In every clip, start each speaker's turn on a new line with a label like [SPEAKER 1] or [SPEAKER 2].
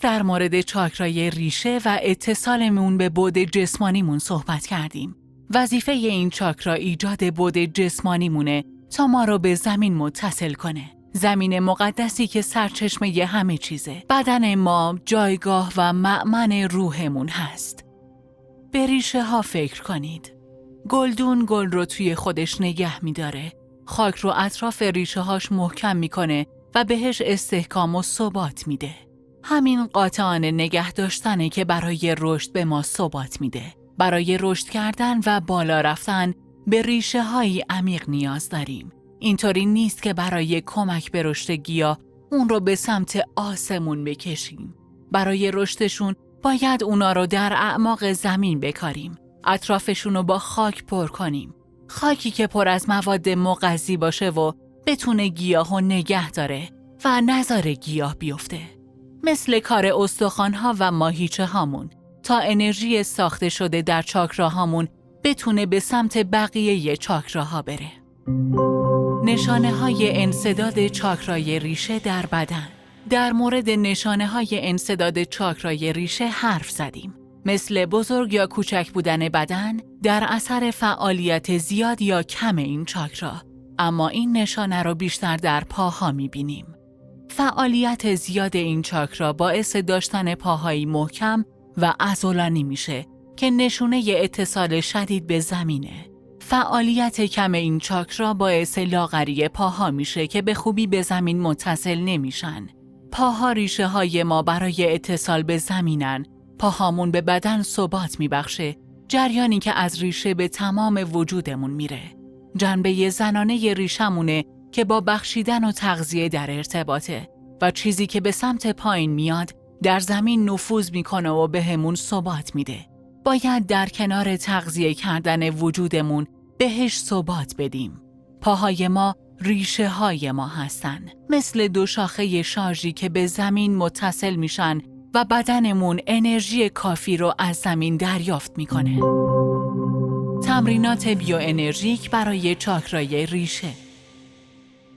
[SPEAKER 1] در مورد چاکرای ریشه و اتصالمون به بعد جسمانیمون صحبت کردیم. وظیفه این چاکرا ایجاد بعد جسمانیمونه تا ما رو به زمین متصل کنه. زمین مقدسی که سرچشمه همه چیزه. بدن ما جایگاه و مأمن روحمون هست. به ریشه ها فکر کنید. گلدون گل رو توی خودش نگه می‌داره. خاک رو اطراف ریشه هاش محکم می‌کنه و بهش استحکام و ثبات میده. همین قاطعانه نگه داشتنه که برای رشد به ما ثبات میده. برای رشد کردن و بالا رفتن به ریشه های عمیق نیاز داریم. اینطوری نیست که برای کمک به رشد گیاه اون رو به سمت آسمون بکشیم. برای رشدشون باید اونا رو در اعماق زمین بکاریم. اطرافشون رو با خاک پر کنیم. خاکی که پر از مواد مغذی باشه و بتونه گیاه رو نگه داره و نذاره گیاه بیفته. مثل کار استخوان‌ها و ماهیچه هامون تا انرژی ساخته شده در چاکراهامون بتونه به سمت بقیه چاکراها بره. نشانه‌های انسداد چاکرای ریشه در بدن. در مورد نشانه‌های انسداد چاکرای ریشه حرف زدیم. مثل بزرگ یا کوچک بودن بدن در اثر فعالیت زیاد یا کم این چاکرا. اما این نشانه رو بیشتر در پاها می‌بینیم. فعالیت زیاد این چاکرا باعث داشتن پاهایی محکم و عضلانی میشه که نشونه اتصال شدید به زمینه. فعالیت کم این چاکرا باعث لاغری پاها میشه که به خوبی به زمین متصل نمیشن. پاها ریشه های ما برای اتصال به زمینن. پاهامون به بدن ثبات میبخشه، جریانی که از ریشه به تمام وجودمون میره. جنبه زنانه ریشمونه که با بخشیدن و تغذیه در ارتباطه و چیزی که به سمت پایین میاد در زمین نفوذ میکنه و بهمون ثبات میده. باید در کنار تغذیه کردن وجودمون بهش ثبات بدیم. پاهای ما ریشه های ما هستن. مثل دو شاخه شارژی که به زمین متصل میشن و بدنمون انرژی کافی رو از زمین دریافت میکنه. تمرینات بیوانرژیک برای چاکرای ریشه.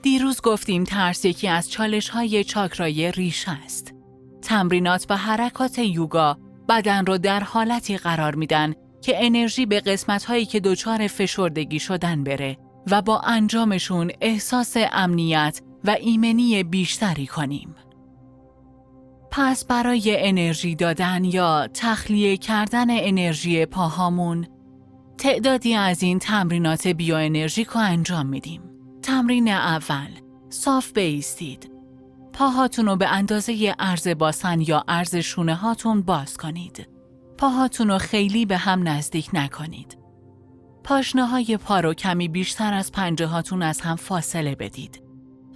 [SPEAKER 1] دیروز گفتیم ترس یکی از چالش‌های چاکرای ریشه است. تمرینات و حرکات یوگا بدن رو در حالتی قرار میدن که انرژی به قسمت‌هایی که دچار فشردگی شدن بره و با انجامشون احساس امنیت و ایمنی بیشتری کنیم. پس برای انرژی دادن یا تخلیه کردن انرژی پاهامون تعدادی از این تمرینات بیوانرژیک رو انجام میدیم. تمرین اول، صاف بایستید. پاهاتون رو به اندازه عرض باسن یا عرض شونه هاتون باز کنید. پاهاتون رو خیلی به هم نزدیک نکنید. پاشنه های پا رو کمی بیشتر از پنجه هاتون از هم فاصله بدید.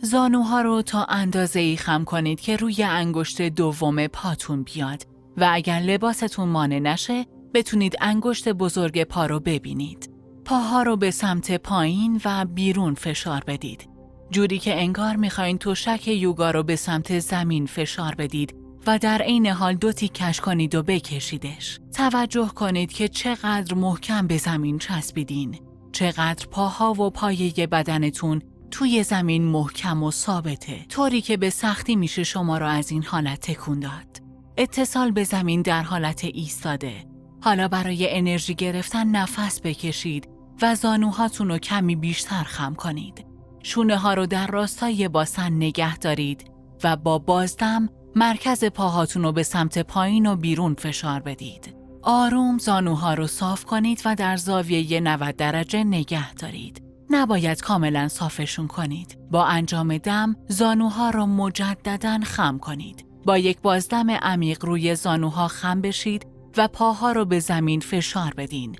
[SPEAKER 1] زانوها رو تا اندازه‌ای خم کنید که روی انگشت دوم پاتون بیاد و اگر لباستون مانع نشه بتونید انگشت بزرگ پا رو ببینید. پاها رو به سمت پایین و بیرون فشار بدید. جوری که انگار میخواین تشک یوگا رو به سمت زمین فشار بدید و در عین حال دو تیکش کنید و بکشیدش. توجه کنید که چقدر محکم به زمین چسبیدین. چقدر پاها و پایه بدنتون توی زمین محکم و ثابته. طوری که به سختی میشه شما رو از این حالت تکون داد. اتصال به زمین در حالت ایستاده. حالا برای انرژی گرفتن نفس بکشید و زانوهاتون رو کمی بیشتر خم کنید. شونه ها رو در راستای باسن نگه دارید و با بازدم مرکز پاهاتون رو به سمت پایین و بیرون فشار بدید. آروم زانوها رو صاف کنید و در زاویه 90 درجه نگه دارید. نباید کاملا صافشون کنید. با انجام دم زانوها رو مجدداً خم کنید. با یک بازدم عمیق روی زانوها خم بشید و پاها رو به زمین فشار بدین.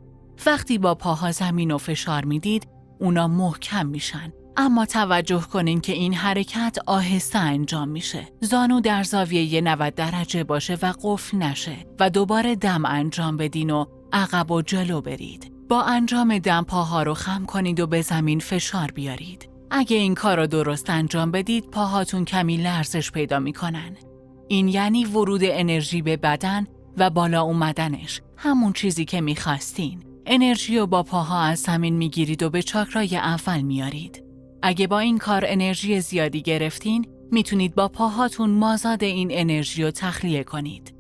[SPEAKER 1] وقتی با پاها زمین رو فشار میدید، اونا محکم میشن. اما توجه کنین که این حرکت آهسته انجام میشه. زانو در زاویه 90 درجه باشه و قفل نشه و دوباره دم انجام بدین و عقب و جلو برید. با انجام دم پاها رو خم کنید و به زمین فشار بیارید. اگه این کار رو درست انجام بدید، پاهاتون کمی لرزش پیدا میکنن. این یعنی ورود انرژی به بدن و بالا اومدنش، همون چیزی که میخواستین. انرژی رو با پاها از زمین میگیرید و به چاکرای اول میارید. اگه با این کار انرژی زیادی گرفتین، میتونید با پاهاتون مازاد این انرژی رو تخلیه کنید.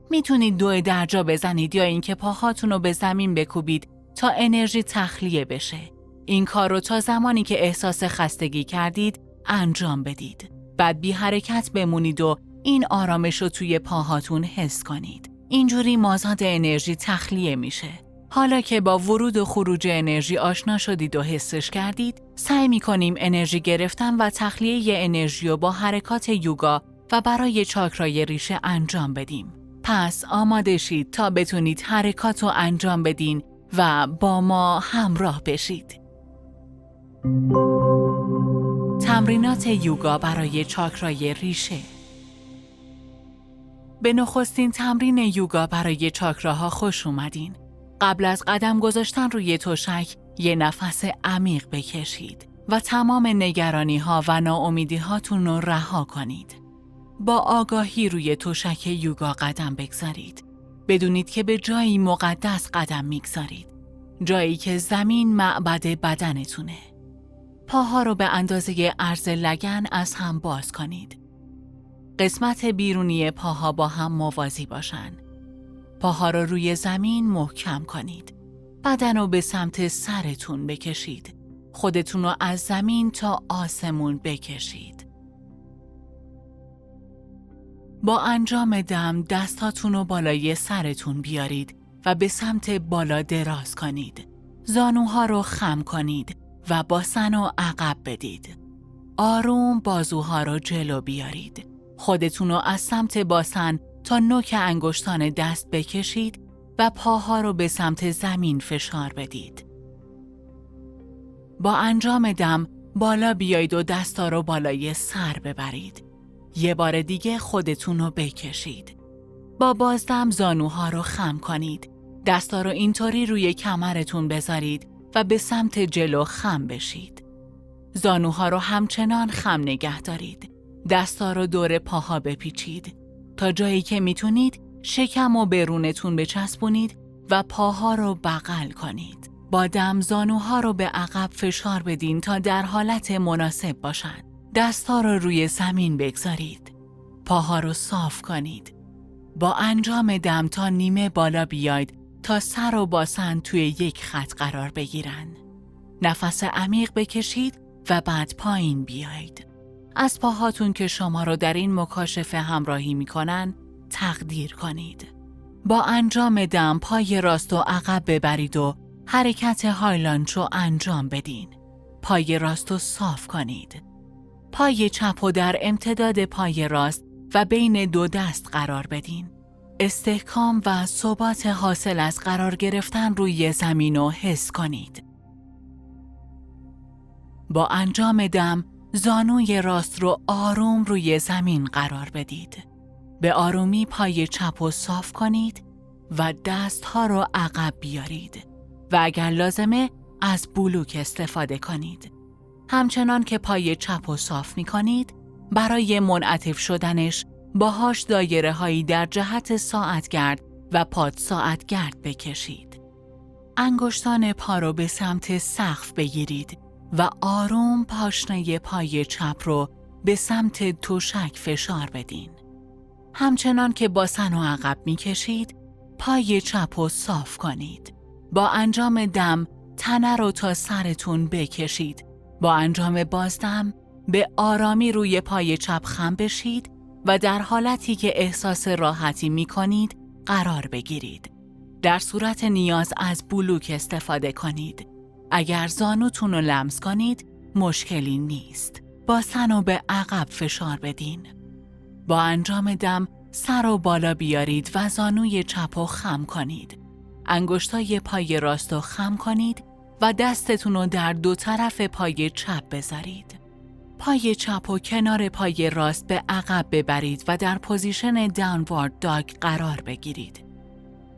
[SPEAKER 1] میتونید دو درجا بزنید یا اینکه پاهاتون رو به زمین بکوبید تا انرژی تخلیه بشه. این کار رو تا زمانی که احساس خستگی کردید انجام بدید. بعد بی حرکت بمونید و این آرامش رو توی پاهاتون حس کنید. اینجوری مازاد انرژی تخلیه میشه. حالا که با ورود و خروج انرژی آشنا شدید و حسش کردید، سعی می‌کنیم انرژی گرفتن و تخلیه انرژی رو با حرکات یوگا و برای چاکرای ریشه انجام بدیم. پس آماده شید تا بتونید حرکات رو انجام بدین و با ما همراه بشید. تمرینات یوگا برای چاکرای ریشه. به نخستین تمرین یوگا برای چاکراها خوش اومدین. قبل از قدم گذاشتن روی تشک یه نفس عمیق بکشید و تمام نگرانی ها و ناامیدی هاتون رو رها کنید. با آگاهی روی تشک یوگا قدم بگذارید. بدونید که به جایی مقدس قدم میگذارید. جایی که زمین معبد بدنتونه. پاها رو به اندازه عرض لگن از هم باز کنید. قسمت بیرونی پاها با هم موازی باشن. پاها رو روی زمین محکم کنید. بدن رو به سمت سرتون بکشید. خودتون رو از زمین تا آسمون بکشید. با انجام دم دستاتون رو بالای سرتون بیارید و به سمت بالا دراز کنید. زانوها رو خم کنید و باسن رو عقب بدید. آروم بازوها رو جلو بیارید. خودتون رو از سمت باسن تا نوک انگشتان دست بکشید و پاها رو به سمت زمین فشار بدید. با انجام دم بالا بیایید و دستا رو بالای سر ببرید. یه بار دیگه خودتون رو بکشید. با بازدم زانوها رو خم کنید. دستا رو اینطوری روی کمرتون بذارید و به سمت جلو خم بشید. زانوها رو همچنان خم نگه دارید. دستا رو دور پاها بپیچید. تا جایی که میتونید شکم و برونتون بچسبونید و پاها رو بغل کنید. با دم زانوها رو به عقب فشار بدین تا در حالت مناسب باشن. دستا رو روی زمین بگذارید. پاها رو صاف کنید. با انجام دم تا نیمه بالا بیاید تا سر و باسن توی یک خط قرار بگیرن. نفس عمیق بکشید و بعد پایین بیایید. از پاهاتون که شما رو در این مکاشفه همراهی میکنن تقدیر کنید. با انجام دم پای راست و عقب ببرید و حرکت هایلانچ رو انجام بدین. پای راست رو صاف کنید. پای چپ رو در امتداد پای راست و بین دو دست قرار بدین. استحکام و ثبات حاصل از قرار گرفتن روی زمین رو حس کنید. با انجام دم زانوی راست رو آروم روی زمین قرار بدید. به آرومی پای چپ رو صاف کنید و دستها رو عقب بیارید و اگر لازمه از بلوک استفاده کنید. همچنان که پای چپ رو صاف می کنید، برای منعطف شدنش باهاش دایره هایی در جهت ساعتگرد و پاد ساعتگرد بکشید. انگشتان پا رو به سمت سقف بگیرید و آروم پاشنه پای چپ رو به سمت تشک فشار بدین. همچنان که باسن رو عقب می کشید، پای چپ رو صاف کنید. با انجام دم تنه رو تا سرتون بکشید. با انجام بازدم به آرامی روی پای چپ خم بشید و در حالتی که احساس راحتی می کنید قرار بگیرید. در صورت نیاز از بلوک استفاده کنید. اگر زانوتون رو لمس کنید مشکلی نیست. باسن رو به عقب فشار بدین. با انجام دم سر رو بالا بیارید و زانوی چپ رو خم کنید. انگشتای پای راست رو خم کنید و دستتون رو در دو طرف پای چپ بذارید. پای چپ و کنار پای راست به عقب ببرید و در پوزیشن داونوارد داگ قرار بگیرید.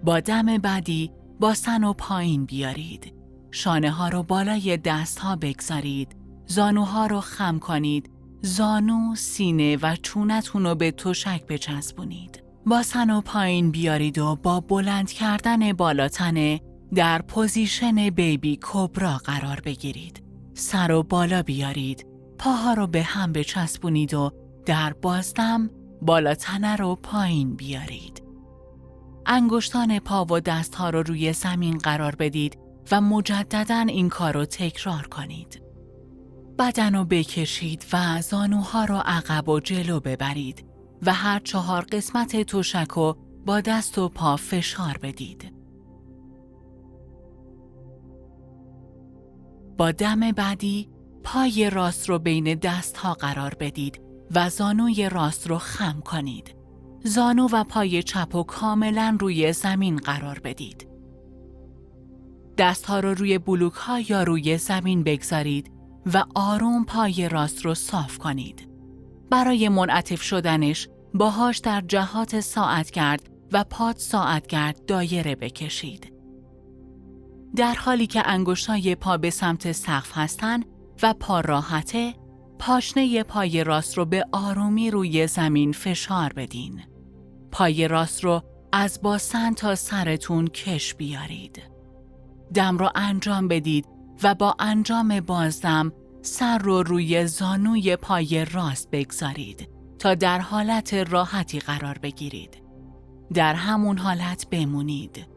[SPEAKER 1] با دم بعدی باسن رو پایین بیارید. شانه ها رو بالای دست ها بگذارید. زانوها رو خم کنید. زانو، سینه و چونتون رو به تشک بچسبونید. باسن رو پایین بیارید و با بلند کردن بالاتنه در پوزیشن بیبی کبرا قرار بگیرید. سر رو بالا بیارید. پاها رو به هم بچسبونید و در بازدم بالا تنه رو پایین بیارید. انگشتان پا و دستها رو روی زمین قرار بدید و مجدداً این کار رو تکرار کنید. بدن رو بکشید و زانوها رو عقب و جلو ببرید و هر 4 قسمت تشک رو با دست و پا فشار بدید. با دم بعدی پای راست رو بین دستها قرار بدید و زانوی راست رو خم کنید. زانو و پای چپ رو کاملاً روی زمین قرار بدید. دستها رو روی بلوک ها یا روی زمین بگذارید و آروم پای راست رو صاف کنید. برای منعطف شدنش باهاش در جهات ساعتگرد و پاد ساعتگرد دایره بکشید. در حالی که انگشتای پا به سمت سقف هستن و پا راحته، پاشنه پای راست رو به آرومی روی زمین فشار بدین. پای راست رو از باسن تا سرتون کش بیارید. دم رو انجام بدید و با انجام بازدم سر رو روی زانوی پای راست بگذارید تا در حالت راحتی قرار بگیرید. در همون حالت بمونید.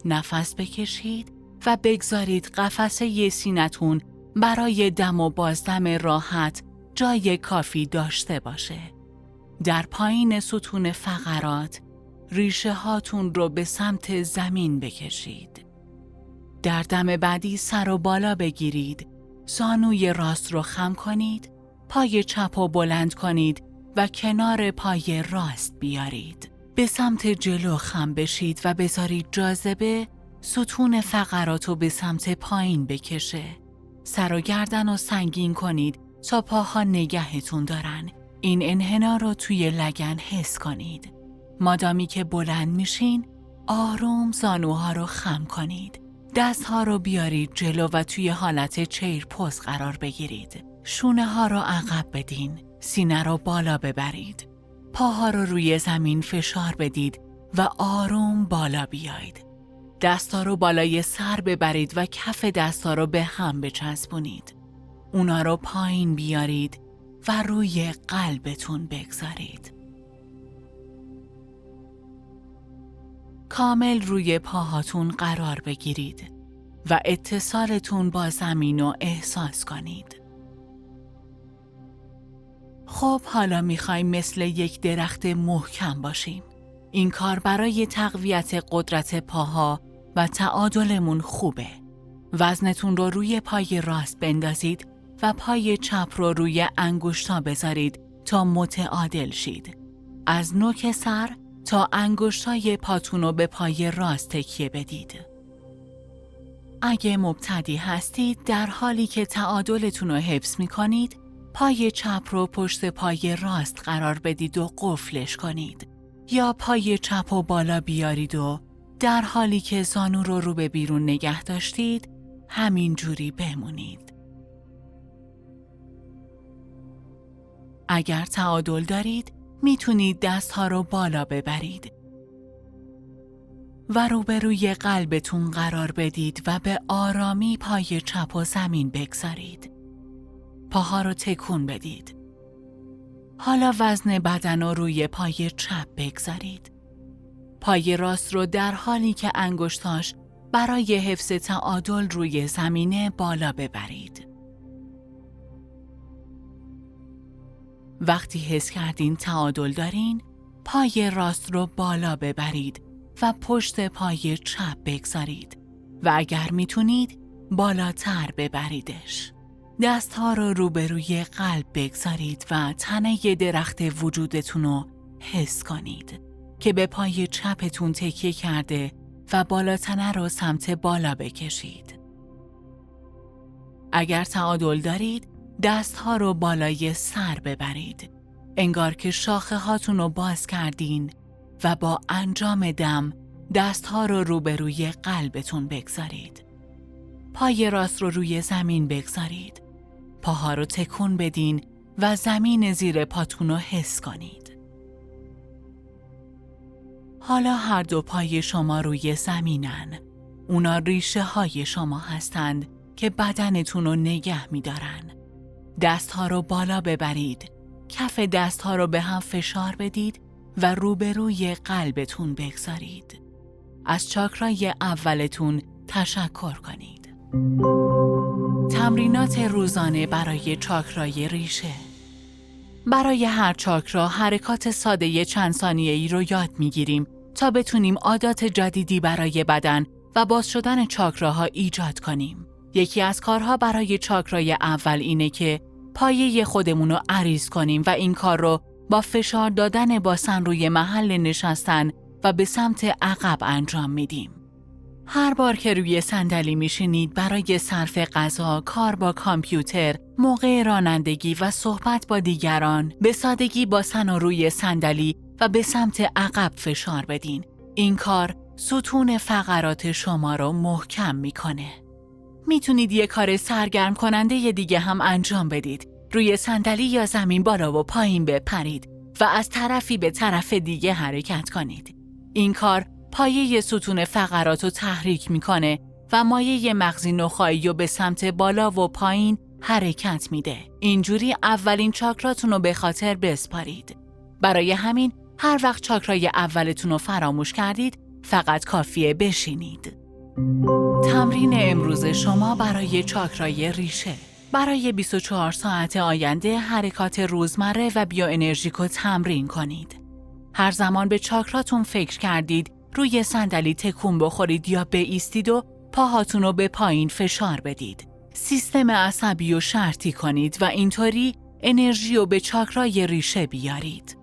[SPEAKER 1] نفس بکشید و بگذارید قفسه سینه‌تون برای دم و بازدم راحت جای کافی داشته باشه. در پایین ستون فقرات ریشه هاتون رو به سمت زمین بکشید. در دم بعدی سر و بالا بگیرید، زانوی راست رو خم کنید، پای چپ رو بلند کنید و کنار پای راست بیارید. به سمت جلو خم بشید و بذارید جاذبه ستون فقرات رو به سمت پایین بکشه. سر و گردن رو سنگین کنید تا پاها نگهتون دارن. این انحنا رو توی لگن حس کنید. مادامی که بلند میشین، آروم زانوها رو خم کنید. دستها رو بیارید جلو و توی حالت چیر پوز قرار بگیرید. شونه ها رو عقب بدین. سینه رو بالا ببرید. پاها رو روی زمین فشار بدید و آروم بالا بیایید. دستا رو بالای سر ببرید و کف دستا رو به هم بچسبونید. اونا رو پایین بیارید و روی قلبتون بگذارید. کامل روی پاهاتون قرار بگیرید و اتصالتون با زمین رو احساس کنید. خب حالا میخوایم مثل یک درخت محکم باشیم. این کار برای تقویت قدرت پاها و تعادلمون خوبه. وزنتون رو روی پای راست بندازید و پای چپ رو روی انگشتا بذارید تا متعادل شید. از نوک سر تا انگشتای پاتون رو به پای راست تکیه بدید. اگه مبتدی هستید، در حالی که تعادلتون رو حفظ می‌کنید، پای چپ رو پشت پای راست قرار بدید و قفلش کنید. یا پای چپ رو بالا بیارید و در حالی که زانو رو به بیرون نگه داشتید، همین جوری بمونید. اگر تعادل دارید، میتونید دستها رو بالا ببرید و روبروی قلبتون قرار بدید و به آرامی پای چپ و زمین بگذارید. پاها رو تکون بدید. حالا وزن بدن رو روی پای چپ بگذارید. پای راست رو در حالی که انگشتاش برای حفظ تعادل روی زمینه بالا ببرید. وقتی حس کردین تعادل دارین، پای راست رو بالا ببرید و پشت پای چپ بگذارید و اگر میتونید بالاتر ببریدش. دستها رو روبروی قلب بگذارید و تنه درخت وجودتون رو حس کنید که به پای چپتون تکیه کرده و بالاتنه رو سمت بالا بکشید. اگر تعادل دارید، دستها رو بالای سر ببرید. انگار که شاخه هاتون رو باز کردین و با انجام دم دستها رو روبروی قلبتون بگذارید. پای راست رو روی زمین بگذارید. پاها رو تکون بدین و زمین زیر پاتون رو حس کنید. حالا هر دو پای شما روی زمینن. اونا ریشه های شما هستند که بدنتون رو نگه می دارن. دستها رو بالا ببرید کف دستها رو به هم فشار بدید و روبروی قلبتون بگذارید. از چاکرای اولتون تشکر کنید. تمرینات روزانه برای چاکرای ریشه. برای هر چاکرا حرکات ساده چند ثانیه‌ای رو یاد می‌گیریم تا بتونیم عادات جدیدی برای بدن و باز شدن چاکراها ایجاد کنیم. یکی از کارها برای چاکرای اول اینه که پایه خودمون رو عریض کنیم و این کار رو با فشار دادن باسن روی محل نشستن و به سمت عقب انجام میدیم. هر بار که روی صندلی میشینید برای صرف غذا، کار با کامپیوتر، موقع رانندگی و صحبت با دیگران، به سادگی باسن رو روی صندلی و به سمت عقب فشار بدین. این کار ستون فقرات شما رو محکم میکنه. میتونید یک کار سرگرم کننده دیگه هم انجام بدید. روی صندلی یا زمین بالا و پایین بپرید و از طرفی به طرف دیگه حرکت کنید. این کار پایه ستون فقرات رو تحریک میکنه و مایه مغزی نخاعی رو به سمت بالا و پایین حرکت میده. اینجوری اولین چاکراتون رو به خاطر بسپارید. برای همین هر وقت چاکرای اولتون رو فراموش کردید فقط کافیه بشینید. تمرین امروز شما برای چاکرای ریشه. برای 24 ساعت آینده حرکات روزمره و بیوانرژیکو تمرین کنید. هر زمان به چاکراتون فکر کردید روی صندلی تکون بخورید یا بایستید و پاهاتون رو به پایین فشار بدید. سیستم عصبی رو شرطی کنید و اینطوری انرژی رو به چاکرای ریشه بیارید.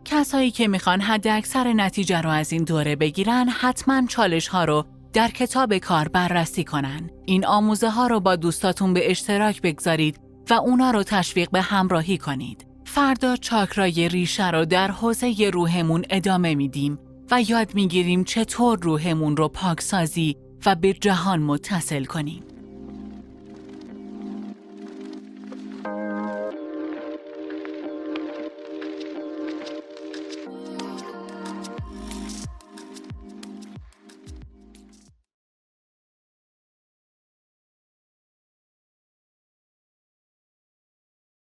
[SPEAKER 1] کسایی که میخوان حد اکثر نتیجه رو از این دوره بگیرن حتما چالش ها رو در کتاب کار بررسی کنن. این آموزه ها رو با دوستاتون به اشتراک بگذارید و اونا رو تشویق به همراهی کنید. فردا چاکرای ریشه رو در حوزه روحمون ادامه میدیم و یاد میگیریم چطور روحمون رو پاکسازی و به جهان متصل کنیم.